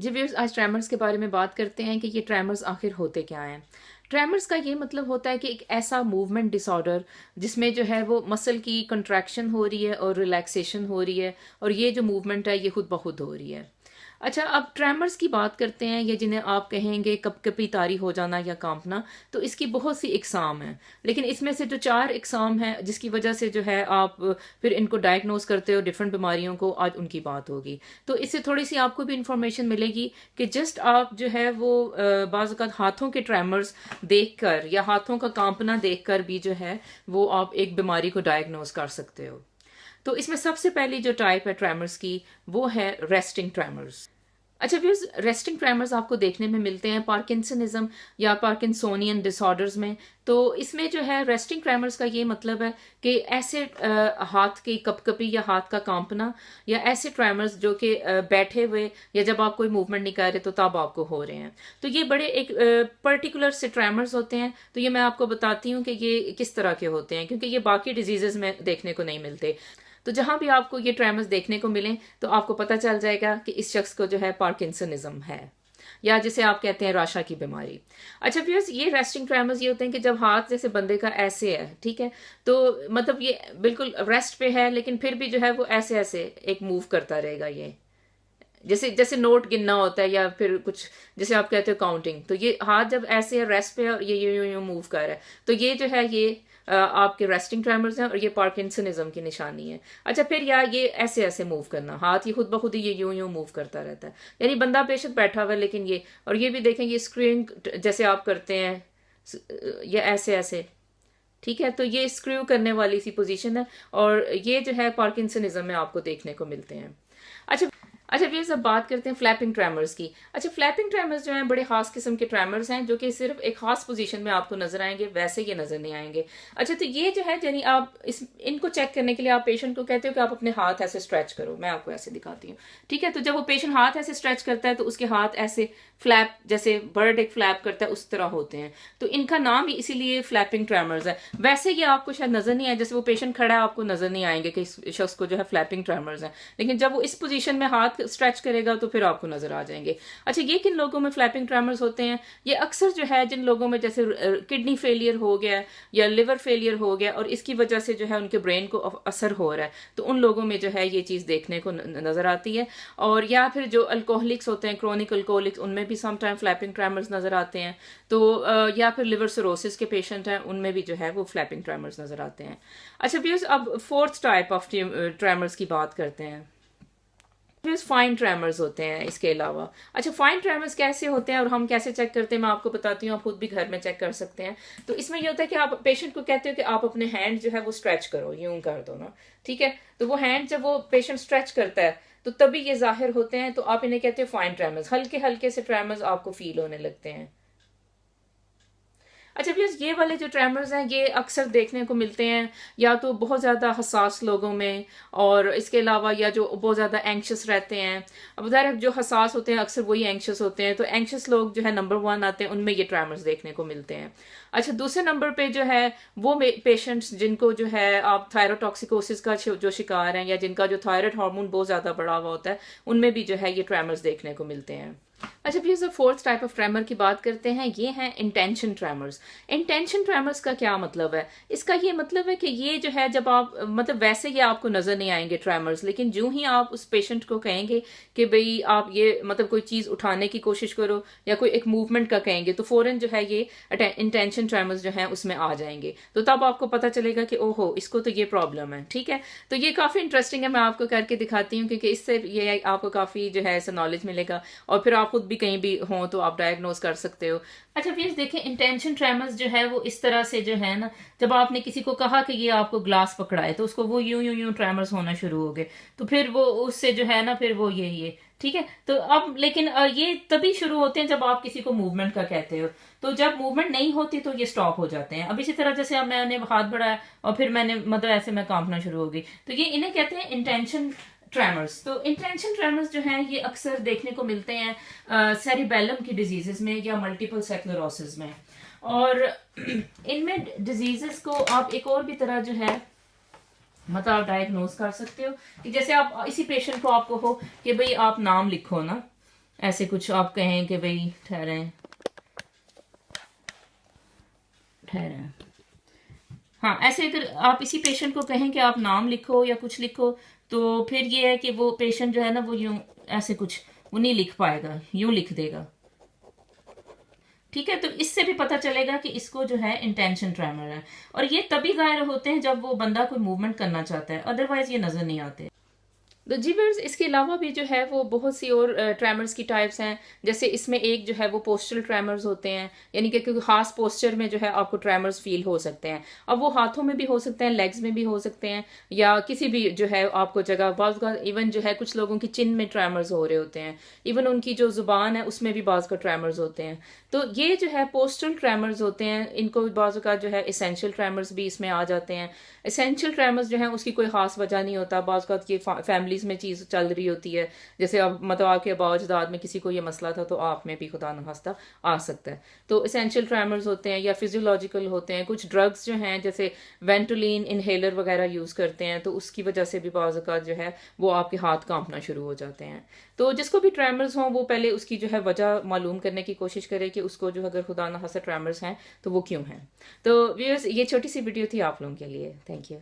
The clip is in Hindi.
जी व्यूअर्स, आज ट्रेमर्स के बारे में बात करते हैं कि ये ट्रेमर्स आखिर होते क्या हैं। ट्रेमर्स का ये मतलब होता है कि एक ऐसा मूवमेंट डिसऑर्डर जिसमें जो है वो मसल की कंट्रैक्शन हो रही है और रिलैक्सेशन हो रही है, और ये जो मूवमेंट है ये खुद ब खुद हो रही है। अच्छा, अब ट्रेमर्स की बात करते हैं, या जिन्हें आप कहेंगे कपकपी तारी हो जाना या कांपना। तो इसकी बहुत सी इकसाम हैं, लेकिन इसमें से जो 4 इकसाम हैं जिसकी वजह से जो है आप फिर इनको डायग्नोज करते हो डिफरेंट बीमारियों को, आज उनकी बात होगी। तो इससे थोड़ी सी आपको भी इंफॉर्मेशन मिलेगी कि जस्ट आप जो है वो बाज़ औक़ात हाथों के ट्रेमर्स देखकर या हाथों का कांपना देखकर भी जो है वो आप एक बीमारी को डायग्नोज कर सकते हो। तो इसमें सबसे पहली जो टाइप है ट्रेमर्स की, वो है रेस्टिंग ट्रेमर्स। अच्छा व्यूअर्स, रेस्टिंग ट्रेमर्स आपको देखने में मिलते हैं पार्किंसनिज्म या पार्किंसोनियन डिसऑर्डर्स में। तो इसमें जो है रेस्टिंग ट्रेमर्स का ये मतलब है कि ऐसे हाथ की कपकपी या हाथ का कांपना, या ऐसे ट्रेमर्स जो कि बैठे हुए या जब आप कोई मूवमेंट नहीं कर रहे तो तब आपको हो रहे हैं। तो ये बड़े एक पर्टिकुलर से ट्रेमर्स होते हैं। तो ये मैं आपको बताती हूँ कि ये किस तरह के होते हैं, क्योंकि ये बाकी डिजीजेस में देखने को नहीं मिलते। तो जहां भी आपको ये ट्रेमर्स देखने को मिले तो आपको पता चल जाएगा कि इस शख्स को जो है पार्किंसनिज्म है, या जिसे आप कहते हैं राशा की बीमारी। अच्छा व्यूअर्स, ये रेस्टिंग ट्रेमर्स ये होते हैं कि जब हाथ जैसे बंदे का ऐसे है, ठीक है, तो मतलब ये बिल्कुल रेस्ट पे है, लेकिन फिर भी जो है वो ऐसे ऐसे एक मूव करता रहेगा। ये जैसे जैसे नोट गिनना होता है, या फिर कुछ जैसे आप कहते हो काउंटिंग, तो ये हाथ जब ऐसे है रेस्ट पे है और ये यूं मूव कर रहा है, तो ये जो है ये आपके रेस्टिंग ट्रेमर्स हैं, और ये पार्किंसनिज्म की निशानी है। अच्छा, फिर या ये ऐसे ऐसे मूव करना, हाथ ये खुद ब खुद ही ये यूं यूं मूव करता रहता है, यानी बंदा बेशक बैठा हुआ है लेकिन ये, और ये भी देखें ये स्क्रूइंग जैसे आप करते हैं या ऐसे ऐसे, ठीक है, तो ये स्क्रू करने वाली सी पोजीशन है, और ये जो है पार्किंसनिज्म में आपको देखने को मिलते हैं। अच्छा अच्छा भैया, सब बात करते हैं फ्लैपिंग ट्रेमर्स की। अच्छा, फ्लैपिंग ट्रेमर्स जो हैं बड़े खास किस्म के ट्रेमर्स हैं, जो कि सिर्फ एक खास पोजीशन में आपको नजर आएंगे, वैसे ये नजर नहीं आएंगे। अच्छा, तो ये जो है यानी आप इनको चेक करने के लिए आप पेशेंट को कहते हो कि आप अपने हाथ ऐसे स्ट्रेच करो। मैं आपको ऐसे दिखाती हूँ, ठीक है। तो जब वो पेशेंट हाथ ऐसे स्ट्रेच करता है तो उसके हाथ ऐसे फ्लैप, जैसे बर्ड एक फ्लैप करता है उस तरह होते हैं। तो इनका नाम ही इसीलिए फ्लैपिंग ट्रेमर्स है। वैसे ये आपको शायद नजर नहीं आए, जैसे वो पेशेंट खड़ा है आपको नजर नहीं आएंगे कि इस शख्स को जो है फ्लैपिंग ट्रेमर्स है, लेकिन जब वो इस पोजीशन में हाथ स्ट्रेच करेगा तो फिर आपको नजर आ जाएंगे। अच्छा, ये किन लोगों में फ्लैपिंग ट्रेमर्स होते हैं? ये अक्सर जो है जिन लोगों में जैसे किडनी फेलियर हो गया या लिवर फेलियर हो गया और इसकी वजह से जो है उनके ब्रेन को असर हो रहा है, तो उन लोगों में जो है ये चीज देखने को नजर आती है। और या फिर जो अल्कोहलिक्स होते हैं, क्रोनिक अल्कोहलिक्स, उनमें भी सम टाइम फ्लैपिंग ट्रेमर्स नजर आते हैं। तो या फिर लिवर सिरोसिस के पेशेंट हैं, उनमें भी जो है वो फ्लैपिंग ट्रेमर्स नजर आते हैं। अच्छा व्यूअर्स, अब फोर्थ टाइप ऑफ ट्रेमर्स की बात करते हैं। फिर फाइन ट्रेमर्स होते हैं इसके अलावा। अच्छा, फाइन ट्रेमर्स कैसे होते हैं और हम कैसे चेक करते हैं, मैं आपको बताती हूँ, आप खुद भी घर में चेक कर सकते हैं। तो इसमें ये होता है कि आप पेशेंट को कहते हो कि आप अपने हैंड जो है वो स्ट्रेच करो, यूं कर दो ना, ठीक है। तो वो हैंड जब वो पेशेंट स्ट्रेच करता है तो तभी ये जाहिर होते हैं, तो आप इन्हें कहते हो फाइन ट्रेमर्स। हल्के हल्के से ट्रेमर्स आपको फील होने लगते हैं। अच्छा भैया, ये वाले जो ट्रेमर्स हैं ये अक्सर देखने को मिलते हैं या तो बहुत ज़्यादा हसास लोगों में, और इसके अलावा या जो बहुत ज़्यादा एंक्शस रहते हैं। अब ज़ाहिर जो हसास होते हैं अक्सर वही एंक्शस होते हैं, तो एंक्शस लोग जो है नंबर 1 आते हैं, उनमें ये ट्रेमर्स देखने को मिलते हैं। अच्छा, दूसरे नंबर पे जो है वो पेशेंट्स जिनको जो है आप थायरोटॉक्सिकोसिस का जो शिकार हैं, या जिनका जो थायराइड हार्मोन बहुत ज़्यादा बढ़ा हुआ होता है, उनमें भी जो है ये ट्रेमर्स देखने को मिलते हैं। अच्छा भैया, फोर्थ टाइप ऑफ ट्रेमर की बात करते हैं, ये हैं इंटेंशन ट्रेमर्स। इंटेंशन ट्रेमर्स का क्या मतलब है? इसका ये मतलब है कि ये जो है जब आप मतलब वैसे ये आपको नजर नहीं आएंगे ट्रेमर्स, लेकिन जो ही आप उस पेशेंट को कहेंगे कि भाई आप ये मतलब कोई चीज उठाने की कोशिश करो या कोई एक मूवमेंट का कहेंगे, तो फौरन जो है ये इंटेंशन ट्रेमर्स जो है उसमें आ जाएंगे। तो तब आपको पता चलेगा कि ओहो, इसको तो ये प्रॉब्लम है, ठीक है। तो ये काफी इंटरेस्टिंग है, मैं आपको करके दिखाती हूँ, क्योंकि इससे ये आपको काफी जो है ऐसा नॉलेज मिलेगा, और फिर आप खुद भी कहीं भी हो तो आप डायग्नोज कर सकते हो। अच्छा प्लीज देखें, इंटेंशन ट्रेमर्स जो है वो इस तरह से जो है ना, जब आपने किसी को कहा कि ये आपको ग्लास पकड़ाए तो उसको वो यूं यूं यूं ट्रेमर्स होना शुरू हो गए, तो फिर वो उससे जो है ना फिर वो ये ठीक है। तो अब लेकिन ये तभी शुरू होते हैं जब आप किसी को मूवमेंट का कहते हो, तो जब मूवमेंट नहीं होती तो ये स्टॉप हो जाते हैं। अब इसी तरह जैसे अब मैंने हाथ बढ़ाया और फिर मैंने मतलब ऐसे मैं कांपना शुरू हो गई, तो ये इन्हें कहते हैं इंटेंशन ट्रेमर्स। तो इंटेंशन ट्रेमर्स जो हैं ये अक्सर देखने को मिलते हैं सेरिबेलम की डिजीजेस में या मल्टीपल स्क्लेरोसिस में। और इनमें डिजीजेस को आप एक और भी तरह जो है मतलब आप डायग्नोज कर सकते हो कि जैसे आप इसी पेशेंट को आपको हो कि भाई आप नाम लिखो ना, ऐसे कुछ आप कहें कि भाई ठहरें, ठहरें, हाँ, ऐसे अगर आप इसी पेशेंट को कहें कि आप नाम लिखो या कुछ लिखो, तो फिर ये है कि वो पेशेंट जो है ना वो यूं ऐसे कुछ वो नहीं लिख पाएगा, यूं लिख देगा। ठीक है, तो इससे भी पता चलेगा कि इसको जो है इंटेंशन ट्रेमर है। और ये तभी जाहिर होते हैं जब वो बंदा कोई मूवमेंट करना चाहता है, अदरवाइज ये नजर नहीं आते। तो जी व्यूअर्स, इसके अलावा भी जो है वो बहुत सी और ट्रैमर्स की टाइप्स हैं। जैसे इसमें एक जो है वो पोस्टल ट्रैमर्स होते हैं, यानी कि कोई खास पोस्चर में जो है आपको ट्रैमर्स फील हो सकते हैं। अब वो हाथों में भी हो सकते हैं, लेग्स में भी हो सकते हैं, या किसी भी जो है आपको जगह, बाज़ का इवन जो है कुछ लोगों की चिन में ट्रैमर्स हो रहे होते हैं, इवन उनकी जो जुबान है उसमें भी बाज़ का ट्रैमर्स होते हैं। तो ये जो है पोस्टल ट्रैमर्स होते हैं, इनको बाज़ का जो है एसेंशियल ट्रैमर्स भी इसमें आ जाते हैं। एसेंशियल ट्रैमर्स जो है उसकी कोई खास वजह नहीं होता, बाज़ का ये फैमिलीज में चीज़ चल रही होती है, जैसे अब मतलब आपके आबा अजदाद में किसी को ये मसला था तो आप में भी खुदा न खास्ता आ सकता है। तो एसेंशियल ट्रैमर्स होते हैं, या फिजियोलॉजिकल होते हैं। कुछ ड्रग्स जो हैं जैसे वेंटोलिन इनहेलर वगैरह यूज़ करते हैं, तो उसकी वजह से भी बाज़ औक़ात जो है वो आपके हाथ कांपना शुरू हो जाते हैं। तो जिसको भी ट्रैमर्स हों वो पहले उसकी जो है वजह मालूम करने की कोशिश करे कि उसको जो अगर खुदा न खास्ता ट्रैमर्स हैं तो वो क्यों हैं। तो व्यूअर्स, ये छोटी सी वीडियो थी आप लोगों के लिए। Thank you.